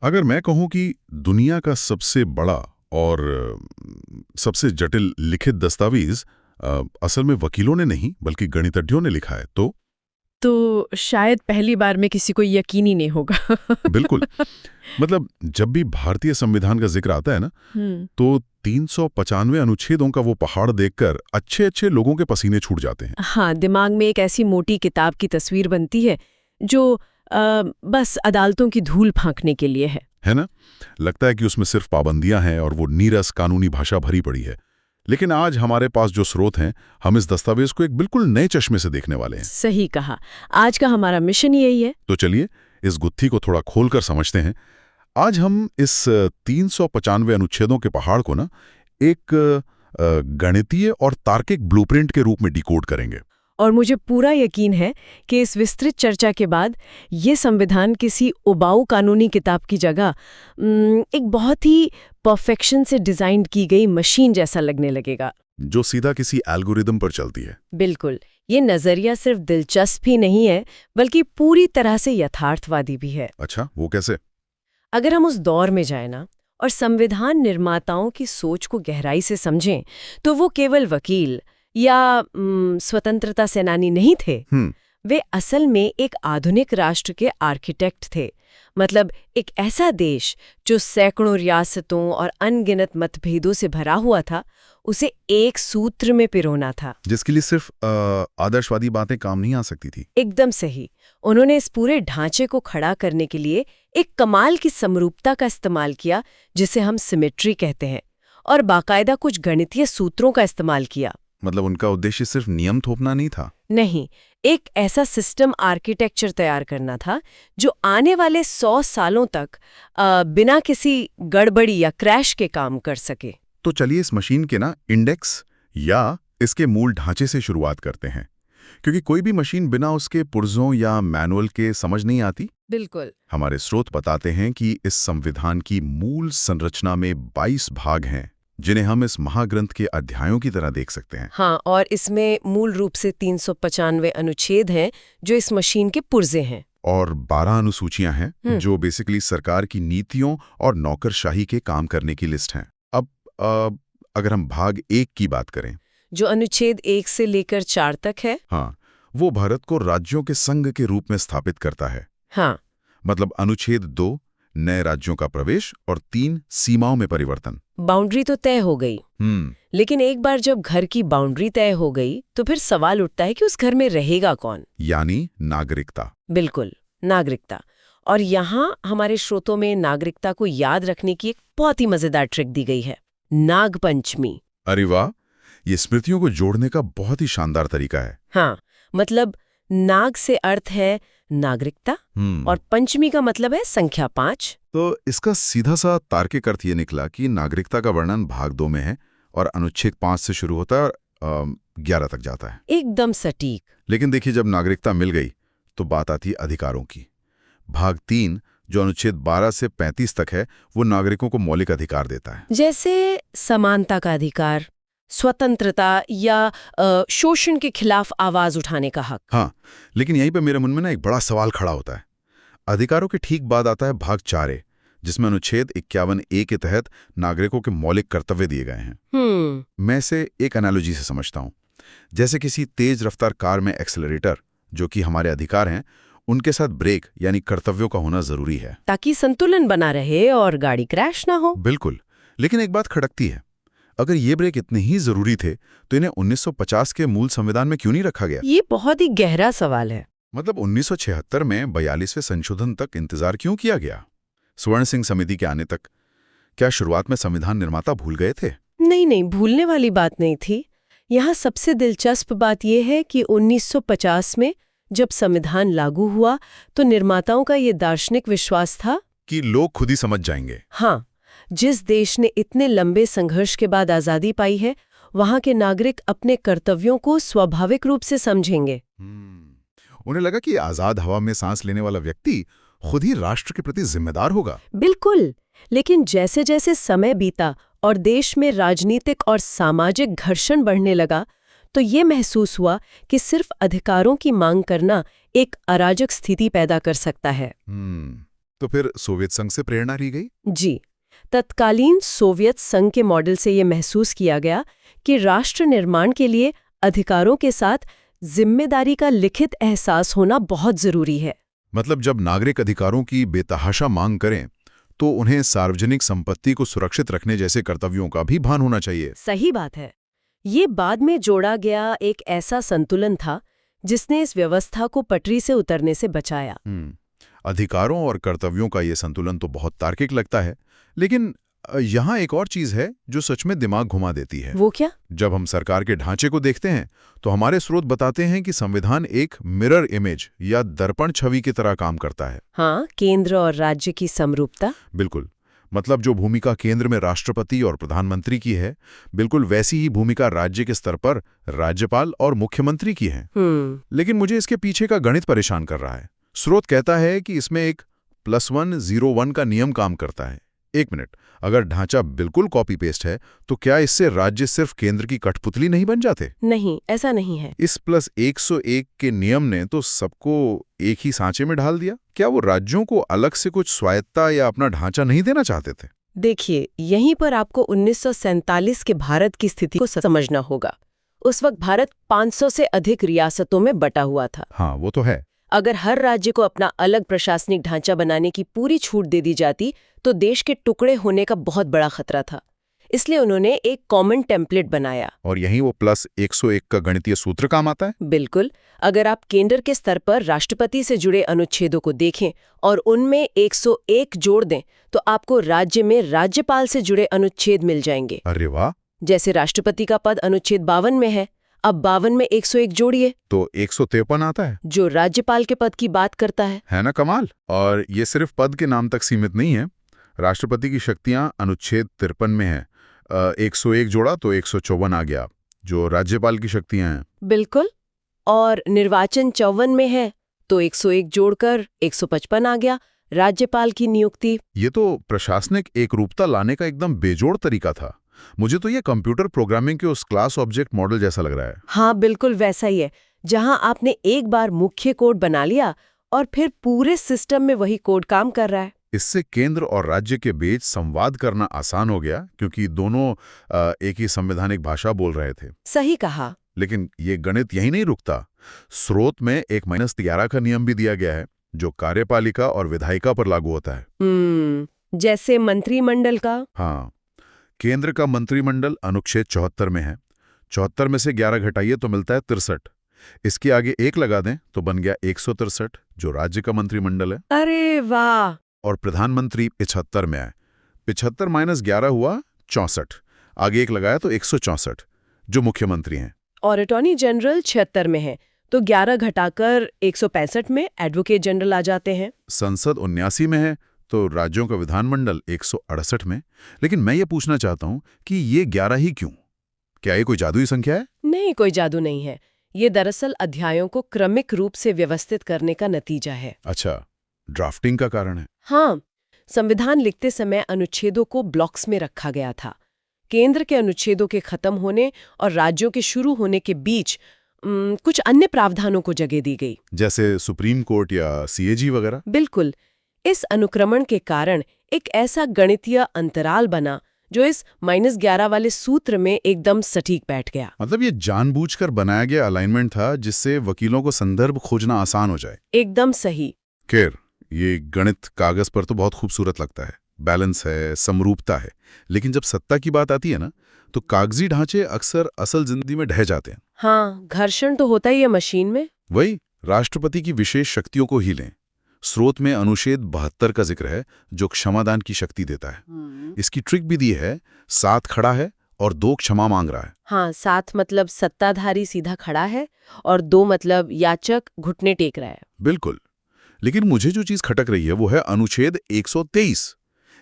अगर मैं कहूं कि दुनिया का सबसे बड़ा और सबसे जटिल लिखित दस्तावेज असल में वकीलों ने नहीं बल्कि गणितज्ञों ने लिखा है तो शायद पहली बार में किसी को यकीन ही नहीं होगा। बिल्कुल। मतलब जब भी भारतीय संविधान का जिक्र आता है ना, हम्म। तो 395 अनुच्छेदों का वो पहाड़ देखकर अच्छे अच्छे लोगों के पसीने छूट जाते हैं। हाँ, दिमाग में एक ऐसी मोटी किताब की तस्वीर बनती है जो बस अदालतों की धूल फांकने के लिए है ना? लगता है कि उसमें सिर्फ पाबंदियां हैं और वो नीरस कानूनी भाषा भरी पड़ी है। लेकिन आज हमारे पास जो स्रोत हैं, हम इस दस्तावेज को एक बिल्कुल नए चश्मे से देखने वाले हैं। सही कहा। आज का हमारा मिशन यही है। तो चलिए इस गुत्थी को थोड़ा खोलकर समझते हैं। आज हम इस 395 अनुच्छेदों के पहाड़ को ना एक गणितीय और तार्किक ब्लूप्रिंट के रूप में डिकोड करेंगे। और मुझे पूरा यकीन है कि इस विस्तृत चर्चा के बाद ये संविधान किसी उबाऊ कानूनी किताब की जगह एक बहुत ही परफेक्शन से डिजाइन की गई मशीन जैसा लगने लगेगा, जो सीधा किसी एल्गोरिदम पर चलती है। बिल्कुल। ये नजरिया सिर्फ दिलचस्प ही नहीं है बल्कि पूरी तरह से यथार्थवादी भी है। अच्छा, वो कैसे? अगर हम उस दौर में जाएं ना और संविधान निर्माताओं की सोच को गहराई से समझें, तो वो केवल वकील या स्वतंत्रता सेनानी नहीं थे। वे असल में एक आधुनिक राष्ट्र के आर्किटेक्ट थे। मतलब एक ऐसा देश जो सैकड़ों रियासतों और अनगिनत मतभेदों से भरा हुआ था, उसे एक सूत्र में पिरोना था। जिसके लिए सिर्फ आदर्शवादी बातें काम नहीं आ सकती थी। एकदम सही। उन्होंने इस पूरे ढांचे को खड़ा करने के लिए एक कमाल की समरूपता का इस्तेमाल किया, जिसे हम सिमेट्री कहते हैं, और बाकायदा कुछ गणितीय सूत्रों का इस्तेमाल किया। मतलब उनका उद्देश्य सिर्फ नियम थोपना नहीं था। नहीं, एक ऐसा सिस्टम आर्किटेक्चर तैयार करना था जो आने वाले 100 सालों तक बिना किसी गड़बड़ी या क्रैश के काम कर सके। तो चलिए इस मशीन के ना इंडेक्स या इसके मूल ढांचे से शुरुआत करते हैं, क्योंकि कोई भी मशीन बिना उसके पुर्जों या मैनुअल के समझ नहीं आती। बिल्कुल। हमारे स्रोत बताते हैं कि इस संविधान की मूल संरचना में 22 भाग हैं, जिन्हें हम इस महाग्रंथ के अध्यायों की तरह देख सकते हैं। हाँ, और इसमें मूल रूप से 395 अनुच्छेद हैं जो इस मशीन के पुर्जे हैं। और 12 अनुसूचियां हैं जो बेसिकली सरकार की नीतियों और नौकरशाही के काम करने की लिस्ट हैं। अब अगर हम भाग 1 की बात करें, जो अनुच्छेद 1 से लेकर 4 तक है। हाँ, वो भारत को राज्यों के संघ के रूप में स्थापित करता है। हाँ। मतलब अनुच्छेद 2 नए राज्यों का प्रवेश और 3 सीमाओं में परिवर्तन। बाउंड्री तो तय हो गई। लेकिन एक बार जब घर की बाउंड्री तय हो गई तो फिर सवाल उठता है कि उस घर में रहेगा कौन, यानी नागरिकता। बिल्कुल, नागरिकता। और यहाँ हमारे स्रोतों में नागरिकता को याद रखने की एक बहुत ही मजेदार ट्रिक दी गई है, नागपंचमी। अरे वाह, ये स्मृतियों को जोड़ने का बहुत ही शानदार तरीका है। हाँ, मतलब नाग से अर्थ है नागरिकता और पंचमी का मतलब है संख्या 5। तो इसका सीधा सा तार्किक अर्थ ये निकला कि नागरिकता का वर्णन भाग 2 में है और अनुच्छेद 5 से शुरू होता है और 11 तक जाता है। एकदम सटीक। लेकिन देखिए, जब नागरिकता मिल गई तो बात आती है अधिकारों की। भाग 3 जो अनुच्छेद 12 से 35 तक है, वो नागरिकों को मौलिक अधिकार देता है, जैसे समानता का अधिकार, स्वतंत्रता या शोषण के खिलाफ आवाज उठाने का हक। हाँ, लेकिन यहीं पे मेरे मन में ना एक बड़ा सवाल खड़ा होता है। अधिकारों के ठीक बाद आता है भाग 4 जिसमें अनुच्छेद 51A के तहत नागरिकों के मौलिक कर्तव्य दिए गए हैं। मैं इसे एक एनालॉजी से समझता हूँ। जैसे किसी तेज रफ्तार कार में एक्सेलरेटर, जो कि हमारे अधिकार हैं, उनके साथ ब्रेक यानी कर्तव्यों का होना जरूरी है, ताकि संतुलन बना रहे और गाड़ी क्रैश ना हो। बिल्कुल। लेकिन एक बात खटकती है, अगर ये ब्रेक इतने ही जरूरी थे तो इन्हें 1950 के मूल संविधान में क्यों नहीं रखा गया? ये बहुत ही गहरा सवाल है। मतलब 1976 में 42वें संशोधन तक इंतजार क्यों किया गया? स्वर्ण सिंह समिति के आने तक क्या शुरुआत में संविधान निर्माता भूल गए थे? नहीं, भूलने वाली बात नहीं थी। यहाँ सबसे दिलचस्प बात यह है कि 1950 में जब संविधान लागू हुआ तो निर्माताओं का ये दार्शनिक विश्वास था कि लोग खुद ही समझ जाएंगे। हाँ, जिस देश ने इतने लंबे संघर्ष के बाद आजादी पाई है, वहाँ के नागरिक अपने कर्तव्यों को स्वाभाविक रूप से समझेंगे। उन्हें लगा कि आजाद हवा में सांस लेने वाला व्यक्ति खुद ही राष्ट्र के प्रति जिम्मेदार होगा। बिल्कुल। लेकिन जैसे जैसे समय बीता और देश में राजनीतिक और सामाजिक घर्षण बढ़ने लगा, तो ये महसूस हुआ कि सिर्फ अधिकारों की मांग करना एक अराजक स्थिति पैदा कर सकता है। तो फिर सोवियत संघ से प्रेरणा ली गई? जी, तत्कालीन सोवियत संघ के मॉडल से ये महसूस किया गया कि राष्ट्र निर्माण के लिए अधिकारों के साथ जिम्मेदारी का लिखित एहसास होना बहुत जरूरी है। मतलब जब नागरिक अधिकारों की बेतहाशा मांग करें तो उन्हें सार्वजनिक संपत्ति को सुरक्षित रखने जैसे कर्तव्यों का भी भान होना चाहिए। सही बात है। ये बाद में जोड़ा गया एक ऐसा संतुलन था जिसने इस व्यवस्था को पटरी से उतरने से बचाया। अधिकारों और कर्तव्यों का ये संतुलन तो बहुत तार्किक लगता है, लेकिन यहाँ एक और चीज है जो सच में दिमाग घुमा देती है। वो क्या? जब हम सरकार के ढांचे को देखते हैं तो हमारे स्रोत बताते हैं कि संविधान एक मिरर इमेज या दर्पण छवि की तरह काम करता है। हाँ, केंद्र और राज्य की समरूपता। बिल्कुल। मतलब जो भूमिका केंद्र में राष्ट्रपति और प्रधानमंत्री की है, बिल्कुल वैसी ही भूमिका राज्य के स्तर पर राज्यपाल और मुख्यमंत्री की है। लेकिन मुझे इसके पीछे का गणित परेशान कर रहा है। स्रोत कहता है कि इसमें एक +1 0 1 का नियम काम करता है। एक मिनट, अगर ढांचा बिल्कुल कॉपी पेस्ट है तो क्या इससे राज्य सिर्फ केंद्र की कठपुतली नहीं बन जाते? नहीं, ऐसा नहीं है। इस +101 के नियम ने तो सबको एक ही सांचे में ढाल दिया। क्या वो राज्यों को अलग से कुछ स्वायत्ता या अपना ढांचा नहीं देना चाहते थे? देखिए, यहीं पर आपको 1947 के भारत की स्थिति को समझना होगा। उस वक्त भारत 500 से अधिक रियासतों में बटा हुआ था। हाँ, वो तो है। अगर हर राज्य को अपना अलग प्रशासनिक ढांचा बनाने की पूरी छूट दे दी जाती तो देश के टुकड़े होने का बहुत बड़ा खतरा था। इसलिए उन्होंने एक कॉमन टेम्पलेट बनाया। और यहीं वो +101 का गणितीय सूत्र काम आता है? बिल्कुल। अगर आप केंद्र के स्तर पर राष्ट्रपति से जुड़े अनुच्छेदों को देखें और उनमें 101 जोड़ दें तो आपको राज्य में राज्यपाल से जुड़े अनुच्छेद मिल जाएंगे। अरे वाह! जैसे राष्ट्रपति का पद अनुच्छेद 52 में है, अब 52 में 101 जोड़िए तो 153 आता है, जो राज्यपाल के पद की बात करता है ना कमाल? और ये सिर्फ पद के नाम तक सीमित नहीं है। राष्ट्रपति की शक्तियां अनुच्छेद 53 में है। 101 जोड़ा तो 154 आ गया, जो राज्यपाल की शक्तियां हैं। बिल्कुल। और निर्वाचन 54 में है तो 101 जोड़कर 155 आ गया, राज्यपाल की नियुक्ति। ये तो प्रशासनिक एकरूपता लाने का एकदम बेजोड़ तरीका था। मुझे तो ये कंप्यूटर प्रोग्रामिंग के उस क्लास ऑब्जेक्ट मॉडल जैसा लग रहा है। हाँ, बिल्कुल वैसा ही है, जहां आपने एक बार मुख्य कोड बना लिया और फिर पूरे सिस्टम में वही कोड काम कर रहा है। इससे केंद्र और राज्य के बीच संवाद करना आसान हो गया, क्योंकि दोनों एक ही संवैधानिक भाषा बोल रहे थे। सही कहा। लेकिन ये गणित यही नहीं रुकता। स्रोत में एक -11 का नियम भी दिया गया है, जो कार्यपालिका और विधायिका पर लागू होता है। जैसे मंत्रिमंडल का। हाँ, केंद्र का मंत्रिमंडल अनुच्छेद 74 में है। 74 में से 11 घटाइए तो मिलता है 63। इसके आगे 1 लगा दें तो बन गया 163, जो राज्य का मंत्रिमंडल है। अरे वाह! और प्रधानमंत्री 75 में आए। 75 - 11 हुआ 64। आगे 1 लगाया तो 164, जो मुख्यमंत्री हैं। और अटॉर्नी जनरल 76 में है तो 11 घटाकर 165 में एडवोकेट जनरल आ जाते हैं। संसद 79 में है तो राज्यों का विधानमंडल 168 में। लेकिन मैं ये पूछना चाहता हूं कि ये 11 ही क्यों? क्या ये कोई जादुई संख्या है? नहीं, कोई जादू नहीं है। ये दरअसल अध्यायों को क्रमिक रूप से व्यवस्थित करने का नतीजा है। अच्छा, ड्राफ्टिंग का कारण है? हाँ, संविधान लिखते समय अनुच्छेदों को ब्लॉक्स में रखा गया था। केंद्र के अनुच्छेदों के खत्म होने और राज्यों के शुरू होने के बीच कुछ अन्य प्रावधानों को जगह दी गई, जैसे सुप्रीम कोर्ट या CAG वगैरह। बिल्कुल। इस अनुक्रमण के कारण एक ऐसा गणितीय अंतराल बना जो इस -11 वाले सूत्र में एकदम सटीक बैठ गया। मतलब ये जानबूझकर बनाया गया अलाइनमेंट था जिससे वकीलों को संदर्भ खोजना आसान हो जाए। एकदम सही। खैर, ये गणित कागज पर तो बहुत खूबसूरत लगता है, बैलेंस है, समरूपता है। लेकिन जब सत्ता की बात आती है ना, तो कागजी ढांचे अक्सर असल जिंदगी में ढह जाते हैं। हाँ, घर्षण तो होता ही है मशीन में। वही राष्ट्रपति की विशेष शक्तियों को ही लें। स्रोत में अनुच्छेद 72 का जिक्र है, जो क्षमादान की शक्ति देता है। इसकी ट्रिक भी दी है, 7 खड़ा है और 2 क्षमा मांग रहा है। हाँ, 7 मतलब सत्ताधारी सीधा खड़ा है और 2 मतलब याचक घुटने टेक रहा है। बिल्कुल। लेकिन मुझे जो चीज खटक रही है वो है अनुच्छेद 123।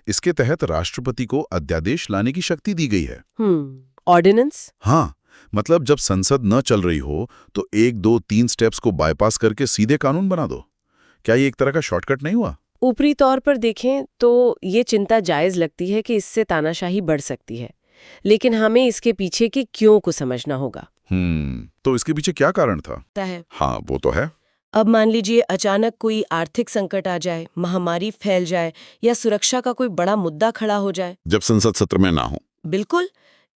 इसके तहत राष्ट्रपति को अध्यादेश लाने की शक्ति दी गई है। ऑर्डिनेंस? हाँ, मतलब जब संसद न चल रही हो तो 1 2 3 स्टेप्स को बाईपास करके सीधे कानून बना दो। क्या ये एक तरह का शॉर्टकट नहीं हुआ? ऊपरी तौर पर देखें तो ये चिंता जायज लगती है कि इससे तानाशाही बढ़ सकती है, लेकिन हमें इसके पीछे के क्यों को समझना होगा। तो इसके पीछे क्या कारण था? है हाँ, वो तो है। अब मान लीजिए अचानक कोई आर्थिक संकट आ जाए, महामारी फैल जाए या सुरक्षा का कोई बड़ा मुद्दा खड़ा हो जाए। जब संसद सत्र में ना हो। बिल्कुल।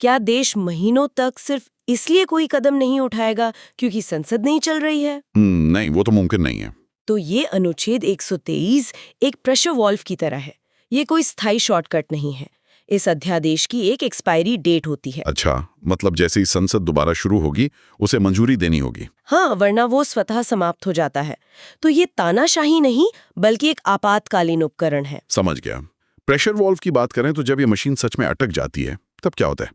क्या देश महीनों तक सिर्फ इसलिए कोई कदम नहीं उठाएगा क्योंकि संसद नहीं चल रही है? नहीं, वो तो मुमकिन नहीं है। तो ये अनुच्छेद 123 एक प्रेशर वॉल्व की तरह है। ये कोई स्थायी शॉर्टकट नहीं है। इस अध्यादेश की एक एक्सपायरी डेट होती है। अच्छा, मतलब जैसे ही संसद दोबारा शुरू होगी उसे मंजूरी देनी होगी। हाँ, वरना वो स्वतः समाप्त हो जाता है। तो ये तानाशाही नहीं बल्कि एक आपातकालीन उपकरण है। समझ गया। प्रेशर वॉल्व की बात करें तो जब ये मशीन सच में अटक जाती है तब क्या होता है?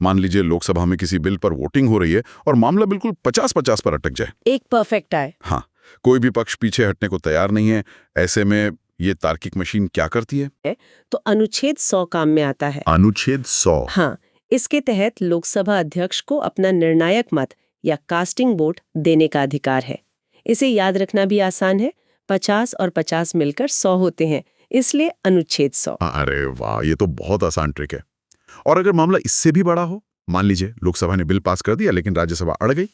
मान लीजिए लोकसभा में किसी बिल पर वोटिंग हो रही है और मामला बिल्कुल 50-50 पर अटक जाए। एक परफेक्ट आए। हाँ, कोई भी पक्ष पीछे हटने को तैयार नहीं है। ऐसे में ये तार्किक मशीन क्या करती है? तो अनुच्छेद 100 काम में आता है। अनुच्छेद 100। हाँ, इसके तहत लोकसभा अध्यक्ष को अपना निर्णायक मत या कास्टिंग वोट देने का अधिकार है। इसे याद रखना भी आसान है। 50 और 50 मिलकर 100 होते हैं, इसलिए अनुच्छेद 100। अरे वाह, ये तो बहुत आसान ट्रिक है। और अगर मामला इससे भी बड़ा हो, मान लीजिए लोकसभा ने बिल पास कर दिया लेकिन राज्यसभा अड़ गई।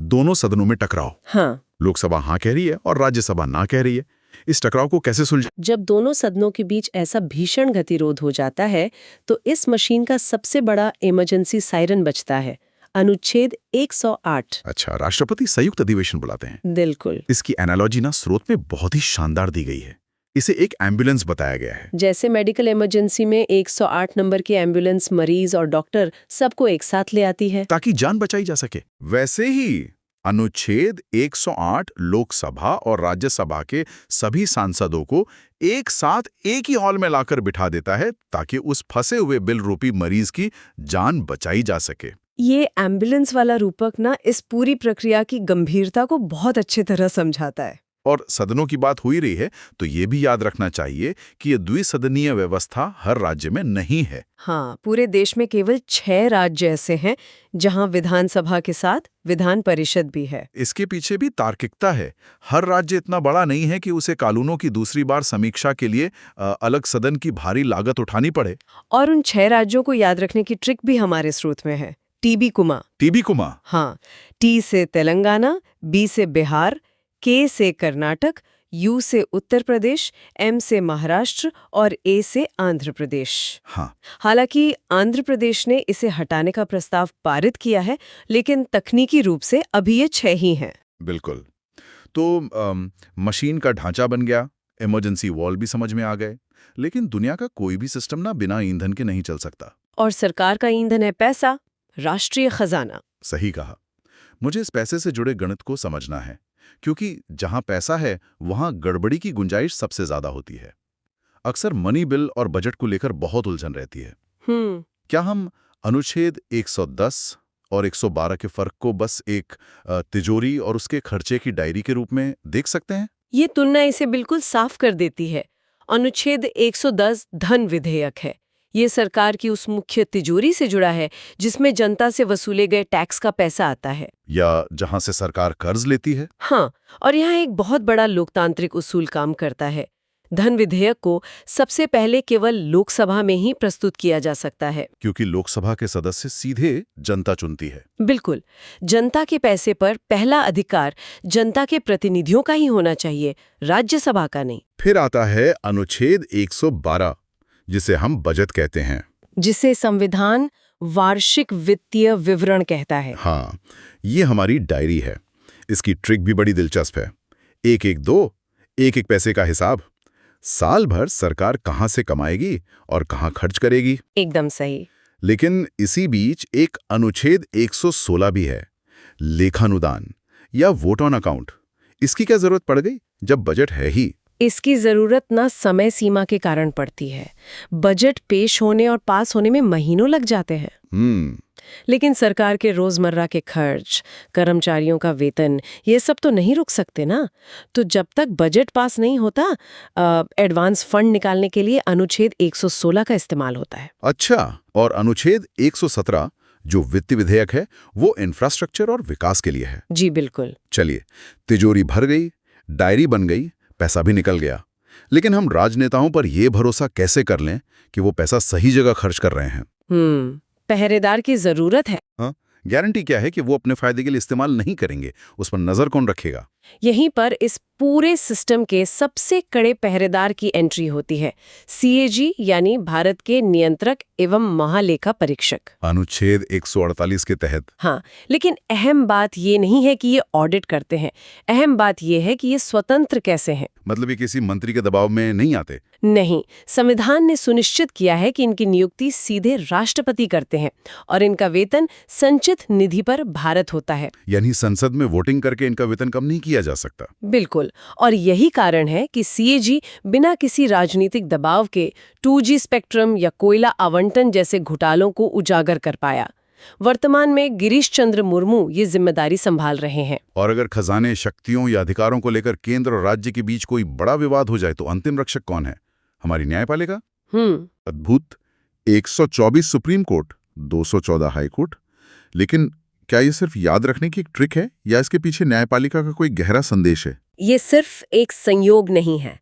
दोनों सदनों में टकराव। हाँ, लोकसभा हाँ कह रही है और राज्यसभा ना कह रही है। इस टकराव को कैसे सुलझे? जब दोनों सदनों के बीच ऐसा भीषण गतिरोध हो जाता है तो इस मशीन का सबसे बड़ा इमरजेंसी सायरन बजता है, अनुच्छेद 108। अच्छा, राष्ट्रपति संयुक्त अधिवेशन बुलाते हैं। बिल्कुल। इसकी एनालॉजी ना स्रोत में बहुत ही शानदार दी गई है। इसे एक एम्बुलेंस बताया गया है। जैसे मेडिकल इमरजेंसी में 108 नंबर की एम्बुलेंस मरीज और डॉक्टर सबको एक साथ ले आती है ताकि जान बचाई जा सके। वैसे ही अनुच्छेद 108 लोकसभा और राज्यसभा के सभी सांसदों को एक साथ एक ही हॉल में लाकर बिठा देता है ताकि उस फंसे हुए बिल रूपी मरीज की जान बचाई जा सके। ये एम्बुलेंस वाला रूपक ना इस पूरी प्रक्रिया की गंभीरता को बहुत अच्छी तरह समझाता है। और सदनों की बात हो ही रही है तो ये भी याद रखना चाहिए कि ये द्विसदनीय व्यवस्था हर राज्य में नहीं है। हाँ, पूरे देश में केवल 6 राज्य ऐसे हैं जहां विधानसभा के साथ विधान परिषद भी है। इसके पीछे भी तार्किकता है। हर राज्य इतना बड़ा नहीं है कि उसे कानूनों की दूसरी बार समीक्षा के लिए अलग सदन की भारी लागत उठानी पड़े। और उन 6 राज्यों को याद रखने की ट्रिक भी हमारे स्रोत में है। टीबी कुमा। हाँ, टी से तेलंगाना, बी से बिहार, के से कर्नाटक, यू से उत्तर प्रदेश, एम से महाराष्ट्र और ए से आंध्र प्रदेश। हाँ। हालांकि आंध्र प्रदेश ने इसे हटाने का प्रस्ताव पारित किया है, लेकिन तकनीकी रूप से अभी ये 6 ही हैं। बिल्कुल। तो मशीन का ढांचा बन गया, इमरजेंसी वॉल भी समझ में आ गए, लेकिन दुनिया का कोई भी सिस्टम ना बिना ईंधन के नहीं चल सकता। और सरकार का ईंधन है पैसा, राष्ट्रीय खजाना। सही कहा। मुझे इस पैसे से जुड़े गणित को समझना है, क्योंकि जहां पैसा है वहां गड़बड़ी की गुंजाइश सबसे ज्यादा होती है। अक्सर मनी बिल और बजट को लेकर बहुत उलझन रहती है। क्या हम अनुच्छेद 110 और 112 के फर्क को बस एक तिजोरी और उसके खर्चे की डायरी के रूप में देख सकते हैं? ये तुलना इसे बिल्कुल साफ कर देती है। अनुच्छेद 110 धन विधेयक है। ये सरकार की उस मुख्य तिजोरी से जुड़ा है जिसमें जनता से वसूले गए टैक्स का पैसा आता है, या जहां से सरकार कर्ज लेती है। हाँ, और यहाँ एक बहुत बड़ा लोकतांत्रिक उसूल काम करता है। धन विधेयक को सबसे पहले केवल लोकसभा में ही प्रस्तुत किया जा सकता है, क्योंकि लोकसभा के सदस्य सीधे जनता चुनती है। बिल्कुल। जनता के पैसे पर पहला अधिकार जनता के प्रतिनिधियों का ही होना चाहिए, राज्यसभा का नहीं। फिर आता है अनुच्छेद 112, जिसे हम बजट कहते हैं, जिसे संविधान वार्षिक वित्तीय विवरण कहता है। हाँ, ये हमारी डायरी है। इसकी ट्रिक भी बड़ी दिलचस्प है। 112, एक पैसे का हिसाब। साल भर सरकार कहां से कमाएगी और कहां खर्च करेगी। एकदम सही। लेकिन इसी बीच एक अनुच्छेद 116 भी है, लेखानुदान या वोट ऑन अकाउंट। इसकी क्या जरूरत पड़ गई जब बजट है ही? इसकी जरूरत ना समय सीमा के कारण पड़ती है। बजट पेश होने और पास होने में महीनों लग जाते हैं। लेकिन सरकार के रोजमर्रा के खर्च, कर्मचारियों का वेतन, ये सब तो नहीं रुक सकते ना। तो जब तक बजट पास नहीं होता, एडवांस फंड निकालने के लिए अनुच्छेद 116 का इस्तेमाल होता है। अच्छा, और अनुच्छेद 117 जो वित्त विधेयक है वो इंफ्रास्ट्रक्चर और विकास के लिए है। जी बिल्कुल। चलिए, तिजोरी भर गई, डायरी बन गई, पैसा भी निकल गया, लेकिन हम राजनेताओं पर यह भरोसा कैसे कर लें कि वो पैसा सही जगह खर्च कर रहे हैं? पहरेदार की जरूरत है। हाँ, गारंटी क्या है कि वो अपने फायदे के लिए इस्तेमाल नहीं करेंगे? उस पर नजर कौन रखेगा? यहीं पर इस पूरे सिस्टम के सबसे कड़े पहरेदार की एंट्री होती है, सीएजी यानी भारत के नियंत्रक एवं महालेखा परीक्षक। अनुच्छेद 148 के तहत। हाँ, लेकिन अहम बात ये नहीं है कि ये ऑडिट करते हैं, अहम बात ये है कि ये स्वतंत्र कैसे हैं। मतलब ये किसी मंत्री के दबाव में नहीं आते? नहीं, संविधान ने सुनिश्चित किया है कि इनकी नियुक्ति सीधे राष्ट्रपति करते हैं और इनका वेतन संचित निधि पर भारत होता है। यानी संसद में वोटिंग करके इनका वेतन कम नहीं किया जा सकता। बिल्कुल, और यही कारण है कि सीएजी बिना किसी राजनीतिक दबाव के 2G स्पेक्ट्रम या कोयला आवंटन जैसे घोटालों को उजागर कर पाया। वर्तमान में गिरीश चंद्र मुर्मू ये जिम्मेदारी संभाल रहे हैं। और अगर खजाने, शक्तियों या अधिकारों को लेकर केंद्र और राज्य के बीच कोई बड़ा विवाद हो जाए तो अंतिम रक्षक कौन है? हमारी न्यायपालिका। अद्भुत। 124 सुप्रीम कोर्ट, 214 हाई कोर्ट। लेकिन क्या ये सिर्फ याद रखने की एक ट्रिक है या इसके पीछे न्यायपालिका का कोई गहरा संदेश है? ये सिर्फ एक संयोग नहीं है।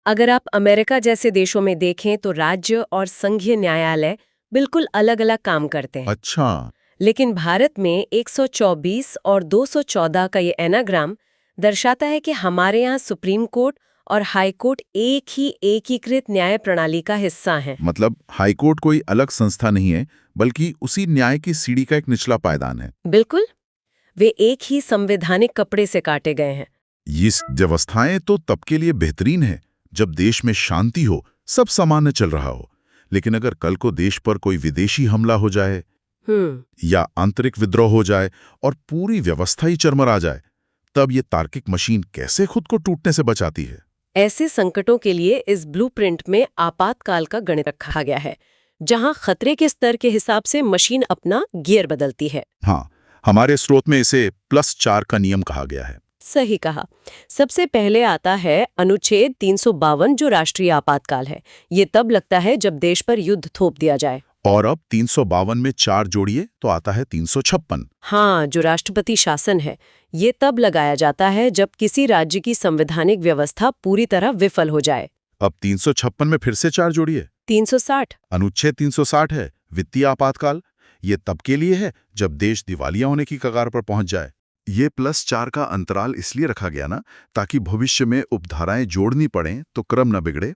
अगर आप अमेरिका जैसे देशों में देखें तो राज्य और संघीय न्यायालय बिल्कुल अलग-अलग काम करते हैं। अच्छा। लेकिन भारत में 124 और 214 का ये एनाग्राम दर्शाता है कि हमारे यहाँ सुप्रीम कोर्ट और हाई कोर्ट एक ही एकीकृत न्याय प्रणाली का हिस्सा हैं। मतलब हाई कोर्ट कोई अलग संस्था नहीं है, बल्कि उसी न्याय की सीढ़ी का एक निचला पायदान है। बिल्कुल, वे एक ही संवैधानिक कपड़े से काटे गए हैं। ये व्यवस्थाएं तो तब के लिए बेहतरीन है जब देश में शांति हो, सब सामान्य चल रहा हो। लेकिन अगर कल को देश पर कोई विदेशी हमला हो जाए या आंतरिक विद्रोह हो जाए और पूरी व्यवस्था ही चरमरा जाए, तब ये तार्किक मशीन कैसे खुद को टूटने से बचाती है? ऐसे संकटों के लिए इस ब्लूप्रिंट में आपातकाल का गणित रखा गया है, जहां खतरे के स्तर के हिसाब से मशीन अपना गियर बदलती है। हाँ, हमारे स्रोत में इसे +4 का नियम कहा गया है। सही कहा। सबसे पहले आता है अनुच्छेद 352 जो राष्ट्रीय आपातकाल है। ये तब लगता है जब देश पर युद्ध थोप दिया जाए। और अब 352 में 4 जोड़िए तो आता है 356। हाँ, जो राष्ट्रपति शासन है, ये तब लगाया जाता है जब किसी राज्य की संवैधानिक व्यवस्था पूरी तरह विफल हो जाए। अब 356 में फिर से 4 जोड़िए। 360। अनुच्छेद 360 है वित्तीय आपातकाल। ये तब के लिए है जब देश दिवालिया होने की कगार पर पहुंच जाए। ये +4 का अंतराल इसलिए रखा गया ना, ताकि भविष्य में उपधाराएं जोड़नी पड़ें तो क्रम न बिगड़े।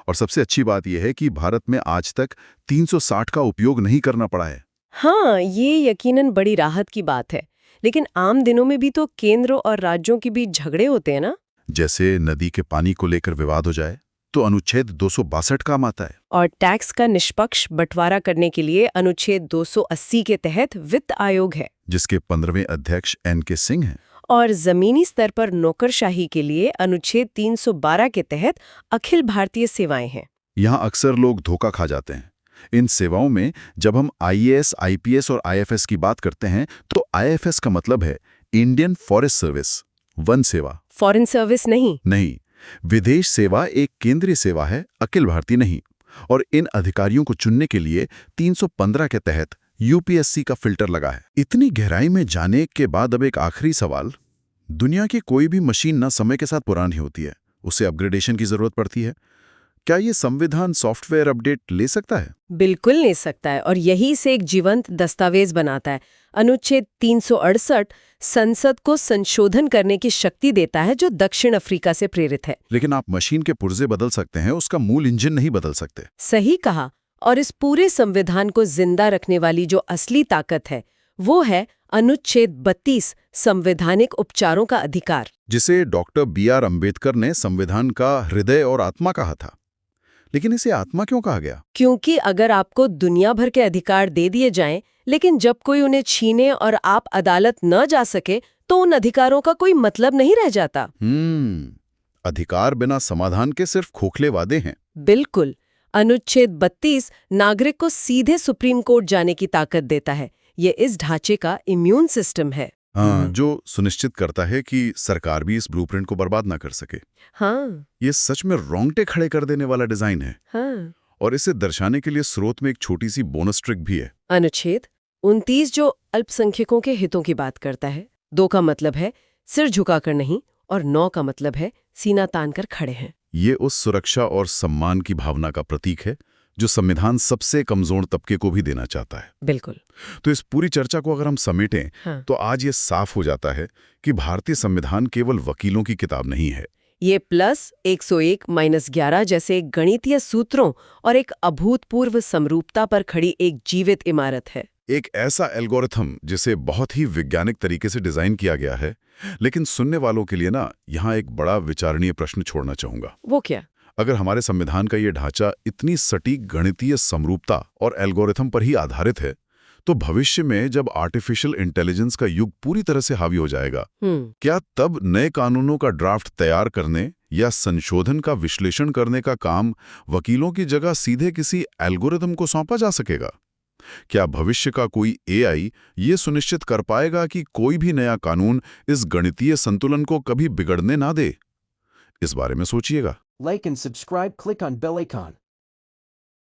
और सबसे अच्छी बात यह है कि भारत में आज तक 360 का उपयोग नहीं करना पड़ा है। हाँ, ये यकीनन बड़ी राहत की बात है। लेकिन आम दिनों में भी तो केंद्र और राज्यों के बीच झगड़े होते हैं ना। जैसे नदी के पानी को लेकर विवाद हो जाए तो अनुच्छेद 262 काम आता है। और टैक्स का निष्पक्ष बंटवारा करने के लिए अनुच्छेद 280 के तहत वित्त आयोग है, जिसके 15वें अध्यक्ष NK सिंह हैं। और जमीनी स्तर पर नौकरशाही के लिए अनुच्छेद 312 के तहत अखिल भारतीय सेवाएं हैं। यहाँ अक्सर लोग धोखा खा जाते हैं। इन सेवाओं में जब हम IAS, IPS और IFS की बात करते हैं तो IFS का मतलब है इंडियन फॉरेस्ट सर्विस, वन सेवा। फॉरेन सर्विस नहीं। विदेश सेवा एक केंद्रीय सेवा है, अखिल भारतीय नहीं। और इन अधिकारियों को चुनने के लिए 315 के तहत UPSC का फिल्टर लगा है। इतनी गहराई में जाने के बाद अब एक आखिरी सवाल। दुनिया की कोई भी मशीन ना समय के साथ पुरानी होती है, उसे अपग्रेडेशन की जरूरत पड़ती है। क्या ये संविधान सॉफ्टवेयर अपडेट ले सकता है? बिल्कुल ले सकता है, और यही इसे एक जीवंत दस्तावेज बनाता है। अनुच्छेद 368 संसद को संशोधन करने की शक्ति देता है, जो दक्षिण अफ्रीका से प्रेरित है। लेकिन आप मशीन के पुर्जे बदल सकते हैं, उसका मूल इंजन नहीं बदल सकते। सही कहा। और इस पूरे संविधान को जिंदा रखने वाली जो असली ताकत है, वो है अनुच्छेद 32 संवैधानिक उपचारों का अधिकार, जिसे डॉक्टर BR अम्बेडकर ने संविधान का हृदय और आत्मा कहा था। लेकिन इसे आत्मा क्यों कहा गया? क्योंकि अगर आपको दुनिया भर के अधिकार दे दिए जाएं, लेकिन जब कोई उन्हें छीने और आप अदालत न जा सके, तो उन अधिकारों का कोई मतलब नहीं रह जाता। अधिकार बिना समाधान के सिर्फ खोखले वादे हैं। बिल्कुल। अनुच्छेद 32 नागरिक को सीधे सुप्रीम कोर्ट जाने की ताकत देता है। ये इस ढांचे का इम्यून सिस्टम है। जो सुनिश्चित करता है कि सरकार भी इस ब्लूप्रिंट को बर्बाद ना कर सके। हाँ, ये सच में रोंगटे खड़े कर देने वाला डिजाइन है। हाँ। और इसे दर्शाने के लिए स्रोत में एक छोटी सी बोनस ट्रिक भी है। अनुच्छेद 29 जो अल्पसंख्यकों के हितों की बात करता है। 2 का मतलब है सिर झुकाकर नहीं, और 9 का मतलब है सीना तान कर खड़े हैं। ये उस सुरक्षा और सम्मान की भावना का प्रतीक है जो संविधान सबसे कमजोर तबके को भी देना चाहता है। बिल्कुल। तो इस पूरी चर्चा को अगर हम समेटें, हाँ। तो आज ये साफ हो जाता है कि भारतीय संविधान केवल वकीलों की किताब नहीं है। ये +101-11 जैसे गणितीय सूत्रों और एक अभूतपूर्व समरूपता पर खड़ी एक जीवित इमारत है। एक ऐसा एल्गोरिथम जिसे बहुत ही वैज्ञानिक तरीके से डिजाइन किया गया है। लेकिन सुनने वालों के लिए ना यहाँ एक बड़ा विचारणीय प्रश्न छोड़ना चाहूंगा। वो क्या? अगर हमारे संविधान का ये ढांचा इतनी सटीक गणितीय समरूपता और एल्गोरिथम पर ही आधारित है, तो भविष्य में जब आर्टिफिशियल इंटेलिजेंस का युग पूरी तरह से हावी हो जाएगा, क्या तब नए कानूनों का ड्राफ्ट तैयार करने या संशोधन का विश्लेषण करने का काम वकीलों की जगह सीधे किसी एल्गोरिथम को सौंपा जा सकेगा? क्या भविष्य का कोई एआई ये सुनिश्चित कर पाएगा कि कोई भी नया कानून इस गणितीय संतुलन को कभी बिगड़ने ना दे? इस बारे में सोचिएगा। Like and subscribe, click on bell icon.